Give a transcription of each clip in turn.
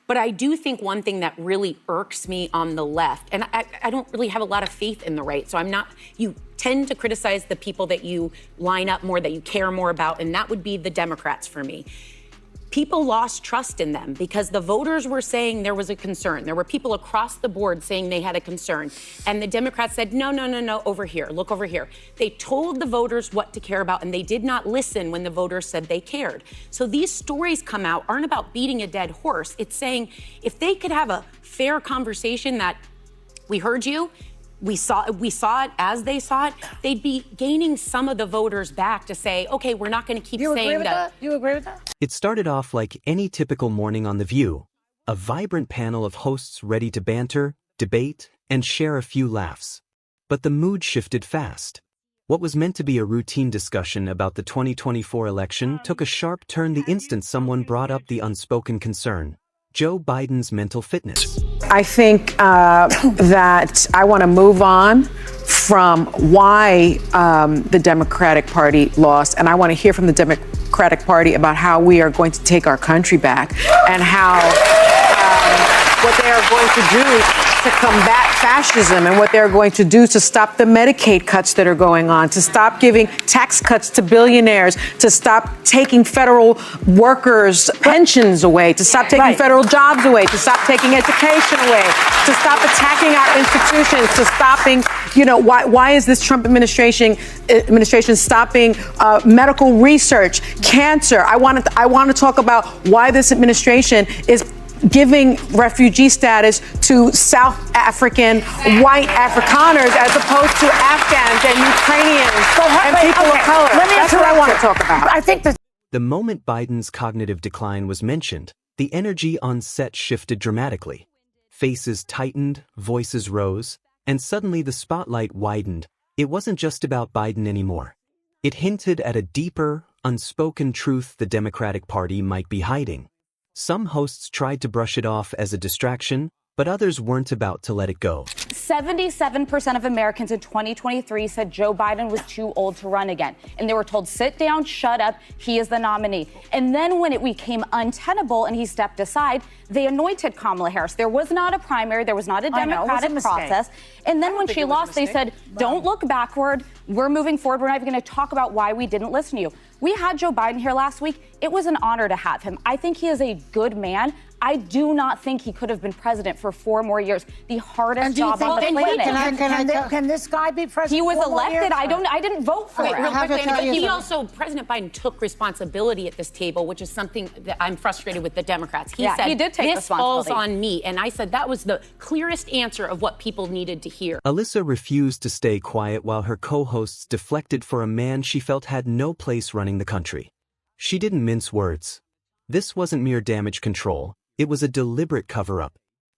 But I do think one thing that really irks me on the left, and I don't really have a lot of faith in the right, so you tend to criticize the people that you line up more, that you care more about, and that would be the Democrats for me. People lost trust in them because the voters were saying there was a concern. There were people across the board saying they had a concern. And the Democrats said, no, over here, look over here. They told the voters what to care about, and they did not listen when the voters said they cared. So these stories come out aren't about beating a dead horse. It's saying if they could have a fair conversation that we heard you, we saw it as they saw it, they'd be gaining some of the voters back to say, okay, we're not going to keep saying that. You agree with that? It started off like any typical morning on The View, a vibrant panel of hosts ready to banter, debate, and share a few laughs. But the mood shifted fast. What was meant to be a routine discussion about the 2024 election took a sharp turn the instant someone brought up the unspoken concern: Joe Biden's mental fitness. I think that I want to move on from why the Democratic Party lost, and I want to hear from the Democratic Party about how we are going to take our country back and how what they are going to do to combat fascism and what they're going to do to stop the Medicaid cuts that are going on, to stop giving tax cuts to billionaires, to stop taking federal workers' pensions away, to stop taking federal jobs away, to stop taking education away, to stop attacking our institutions, to stopping, why is this Trump administration stopping medical research, cancer? I want to talk about why this administration is giving refugee status to South African white Afrikaners as opposed to Afghans and Ukrainians and people of color. That's what I want to talk about. I think The moment Biden's cognitive decline was mentioned, the energy on set shifted dramatically. Faces tightened, voices rose, and suddenly the spotlight widened. It wasn't just about Biden anymore. It hinted at a deeper, unspoken truth the Democratic Party might be hiding. Some hosts tried to brush it off as a distraction, but others weren't about to let it go. 77% of Americans in 2023 said Joe Biden was too old to run again. And they were told, sit down, shut up, he is the nominee. And then when it became untenable and he stepped aside, they anointed Kamala Harris. There was not a primary, there was not a Democratic process. And then when she lost, they said, don't look backward, we're moving forward, we're not even going to talk about why we didn't listen to you. We had Joe Biden here last week. It was an honor to have him. I think he is a good man. I do not think he could have been president for 4 more years. The hardest job on the planet. Can this guy be president? He was elected. I didn't vote for it. Real quickly, President Biden took responsibility at this table, which is something that I'm frustrated with the Democrats. He said, he did take this falls on me. And I said that was the clearest answer of what people needed to hear. Alyssa refused to stay quiet while her co-hosts deflected for a man she felt had no place running the country. She didn't mince words. This wasn't mere damage control. It was a deliberate cover-up.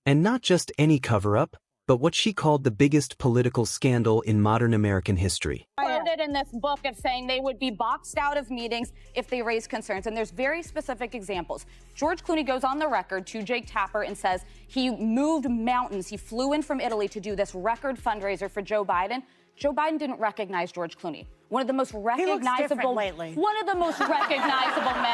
And not just any cover-up, but what she called the biggest political scandal in modern American history. Quoted in this book of saying they would be boxed out of meetings if they raised concerns. And there's very specific examples. George Clooney goes on the record to Jake Tapper and says he moved mountains. He flew in from Italy to do this record fundraiser for Joe Biden. Joe Biden didn't recognize George Clooney. One of the most recognizable, men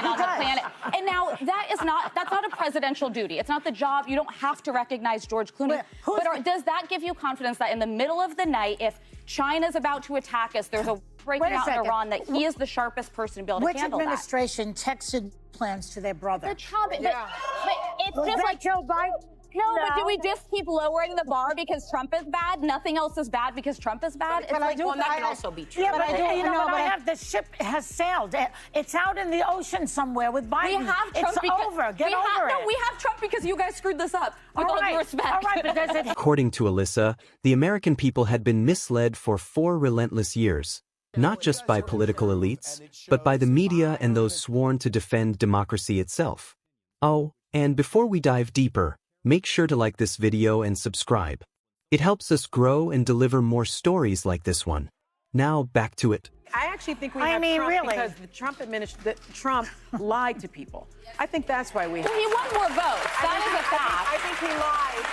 on the planet. And now that's not a presidential duty. It's not the job. You don't have to recognize George Clooney. But does that give you confidence that in the middle of the night, if China's about to attack us, there's a breaking out in Iran, that he is the sharpest person to be able to handle that? Which administration texted plans to their brother? The Trump. Yeah. But it's just like Joe Biden. No, but do we just keep lowering the bar because Trump is bad? Nothing else is bad because Trump is bad? But that can also be true. Yeah, but I have the ship has sailed. It's out in the ocean somewhere with Biden. We have Trump it's over. Get over it. No, we have Trump because you guys screwed this up. With all due respect. All right, but According to Alyssa, the American people had been misled for 4 relentless years. Not just by political elites, but by the media and those sworn to defend democracy itself. Oh, and before we dive deeper, make sure to like this video and subscribe. It helps us grow and deliver more stories like this one. Now back to it. I actually think we have Trump because the Trump lied to people. I think that's why we have. He won more votes. That is a fact. I think he lied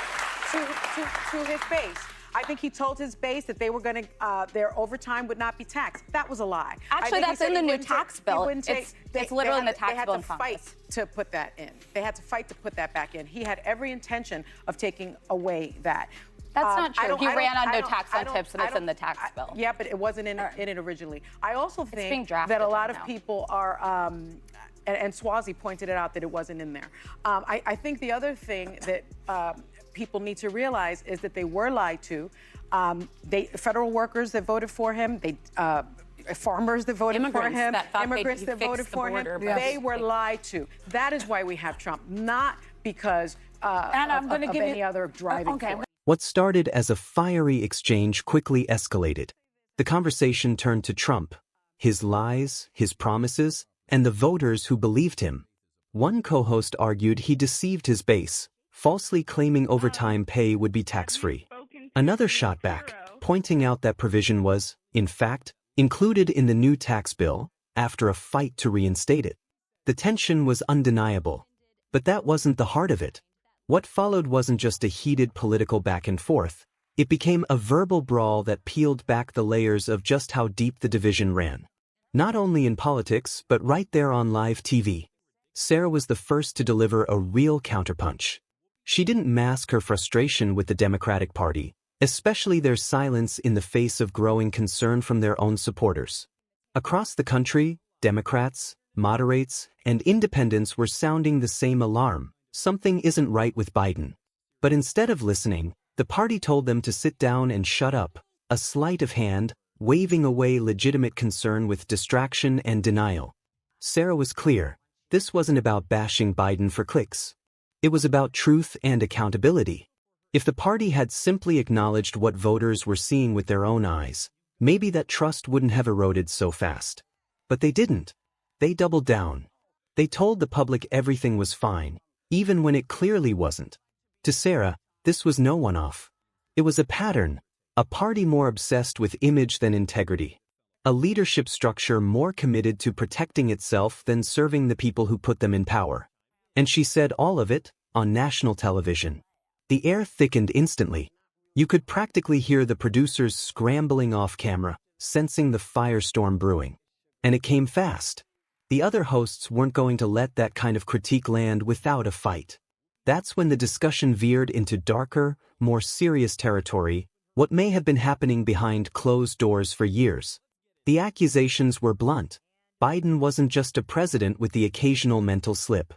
to his base. I think he told his base that they were going to, their overtime would not be taxed. That was a lie. Actually, that's in the new tax bill. It's literally in the tax bill in Congress. They had to fight to put that in. They had to fight to put that back in. He had every intention of taking away that. That's not true. He ran on no tax on tips, and it's in the tax bill. Yeah, but it wasn't in it originally. I also think that a lot of people are, and Swazi pointed it out that it wasn't in there. I think the other thing that people need to realize is that they were lied to. Federal workers that voted for him, farmers that voted for him, immigrants that voted for him, they were lied to. That is why we have Trump, not because of any other driving force. What started as a fiery exchange quickly escalated. The conversation turned to Trump, his lies, his promises, and the voters who believed him. One co-host argued he deceived his base, falsely claiming overtime pay would be tax-free. Another shot back, pointing out that provision was, in fact, included in the new tax bill after a fight to reinstate it. The tension was undeniable. But that wasn't the heart of it. What followed wasn't just a heated political back and forth. It became a verbal brawl that peeled back the layers of just how deep the division ran. Not only in politics, but right there on live TV. Sarah was the first to deliver a real counterpunch. She didn't mask her frustration with the Democratic Party, especially their silence in the face of growing concern from their own supporters. Across the country, Democrats, moderates, and independents were sounding the same alarm. Something isn't right with Biden. But instead of listening, the party told them to sit down and shut up, a sleight of hand, waving away legitimate concern with distraction and denial. Sarah was clear. This wasn't about bashing Biden for clicks. It was about truth and accountability. If the party had simply acknowledged what voters were seeing with their own eyes, maybe that trust wouldn't have eroded so fast. But they didn't. They doubled down. They told the public everything was fine, even when it clearly wasn't. To Sarah, this was no one-off. It was a pattern, a party more obsessed with image than integrity, a leadership structure more committed to protecting itself than serving the people who put them in power. And she said all of it on national television. The air thickened instantly. You could practically hear the producers scrambling off camera, sensing the firestorm brewing. And it came fast. The other hosts weren't going to let that kind of critique land without a fight. That's when the discussion veered into darker, more serious territory, what may have been happening behind closed doors for years. The accusations were blunt. Biden wasn't just a president with the occasional mental slip.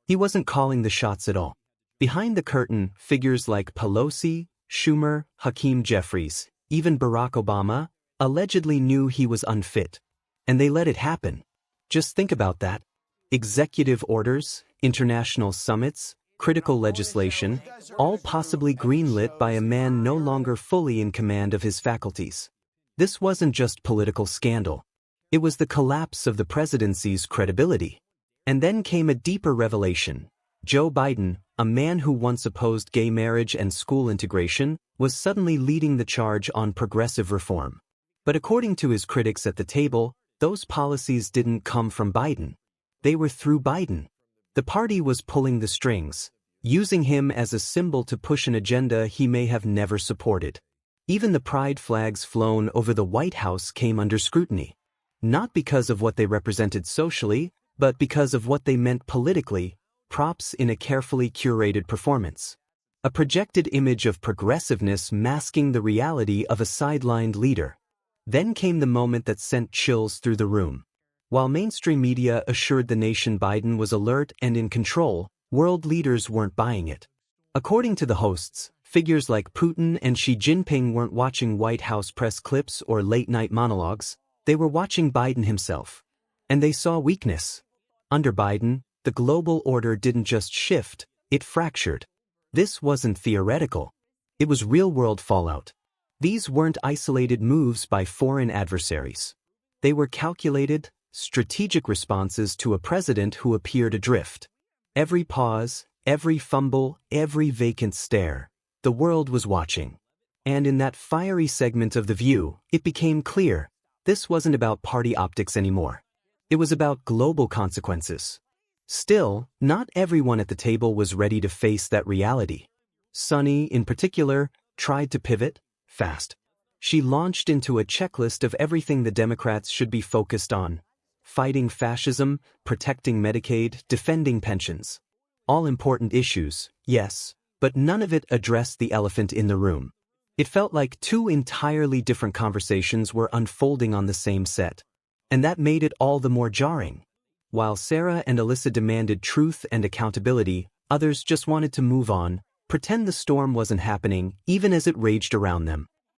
He wasn't calling the shots at all. Behind the curtain, figures like Pelosi, Schumer, Hakeem Jeffries, even Barack Obama, allegedly knew he was unfit. And they let it happen. Just think about that. Executive orders, international summits, critical legislation, all possibly greenlit by a man no longer fully in command of his faculties. This wasn't just political scandal. It was the collapse of the presidency's credibility. And then came a deeper revelation. Joe Biden, a man who once opposed gay marriage and school integration, was suddenly leading the charge on progressive reform. But according to his critics at the table, those policies didn't come from Biden. They were through Biden. The party was pulling the strings, using him as a symbol to push an agenda he may have never supported. Even the pride flags flown over the White House came under scrutiny. Not because of what they represented socially, but because of what they meant politically, props in a carefully curated performance. A projected image of progressiveness masking the reality of a sidelined leader. Then came the moment that sent chills through the room. While mainstream media assured the nation Biden was alert and in control, world leaders weren't buying it. According to the hosts, figures like Putin and Xi Jinping weren't watching White House press clips or late-night monologues. They were watching Biden himself. And they saw weakness. Under Biden, the global order didn't just shift, it fractured. This wasn't theoretical. It was real-world fallout. These weren't isolated moves by foreign adversaries. They were calculated, strategic responses to a president who appeared adrift. Every pause, every fumble, every vacant stare. The world was watching. And in that fiery segment of The View, it became clear, this wasn't about party optics anymore. It was about global consequences. Still, not everyone at the table was ready to face that reality. Sonny, in particular, tried to pivot, fast. She launched into a checklist of everything the Democrats should be focused on: fighting fascism, protecting Medicaid, defending pensions. All important issues, yes, but none of it addressed the elephant in the room. It felt like two entirely different conversations were unfolding on the same set. And that made it all the more jarring. While Sarah and Alyssa demanded truth and accountability, others just wanted to move on, pretend the storm wasn't happening, even as it raged around them.